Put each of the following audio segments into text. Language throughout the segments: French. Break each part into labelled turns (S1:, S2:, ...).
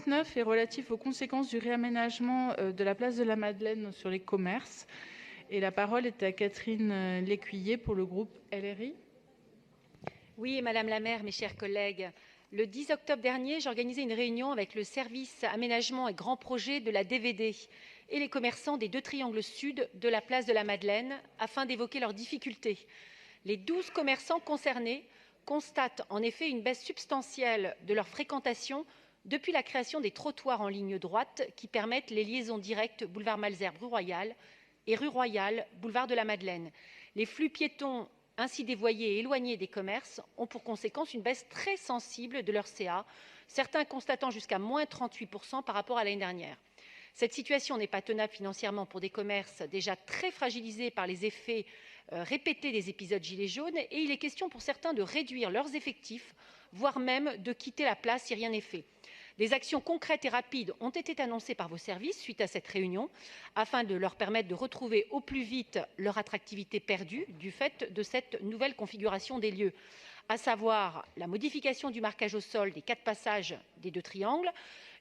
S1: 29 est relatif aux conséquences du réaménagement de la place de la Madeleine sur les commerces. Et la parole est à Catherine Lécuyer pour le groupe LRI.
S2: Oui, Madame la maire, mes chers collègues, le 10 octobre dernier, j'ai organisé une réunion avec le service aménagement et grands projets de la DVD et les commerçants des 2 triangles sud de la place de la Madeleine afin d'évoquer leurs difficultés. Les 12 commerçants concernés constatent en effet une baisse substantielle de leur fréquentation depuis la création des trottoirs en ligne droite qui permettent les liaisons directes boulevard Malesherbes rue Royale et rue Royale boulevard de la Madeleine. Les flux piétons ainsi dévoyés et éloignés des commerces ont pour conséquence une baisse très sensible de leur CA, certains constatant jusqu'à moins 38% par rapport à l'année dernière. Cette situation n'est pas tenable financièrement pour des commerces déjà très fragilisés par les effets répétés des épisodes gilets jaunes et il est question pour certains de réduire leurs effectifs, voire même de quitter la place si rien n'est fait. Des actions concrètes et rapides ont été annoncées par vos services suite à cette réunion afin de leur permettre de retrouver au plus vite leur attractivité perdue du fait de cette nouvelle configuration des lieux, à savoir la modification du marquage au sol des 4 passages des 2 triangles,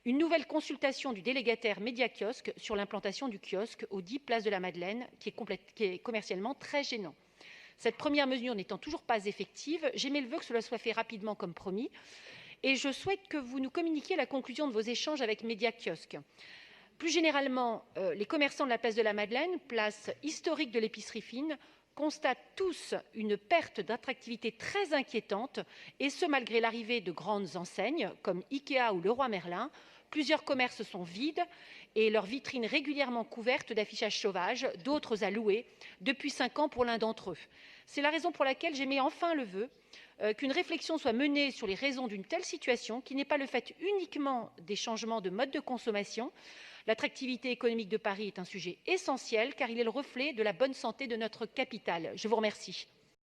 S2: une nouvelle consultation du délégataire Média-Kiosque sur l'implantation du kiosque au 10 place de la Madeleine qui est commercialement très gênant. Cette première mesure n'étant toujours pas effective, j'émets le vœu que cela soit fait rapidement comme promis. Et je souhaite que vous nous communiquiez la conclusion de vos échanges avec Média-Kiosque. Plus généralement, les commerçants de la place de la Madeleine, place historique de l'épicerie fine, constatent tous une perte d'attractivité très inquiétante, et ce malgré l'arrivée de grandes enseignes comme Ikea ou Leroy Merlin. Plusieurs commerces sont vides et leurs vitrines régulièrement couvertes d'affichages sauvages, d'autres à louer, depuis 5 ans pour l'un d'entre eux. C'est la raison pour laquelle j'émets enfin le vœu qu'une réflexion soit menée sur les raisons d'une telle situation, qui n'est pas le fait uniquement des changements de mode de consommation. L'attractivité économique de Paris est un sujet essentiel car il est le reflet de la bonne santé de notre capitale. Je vous remercie.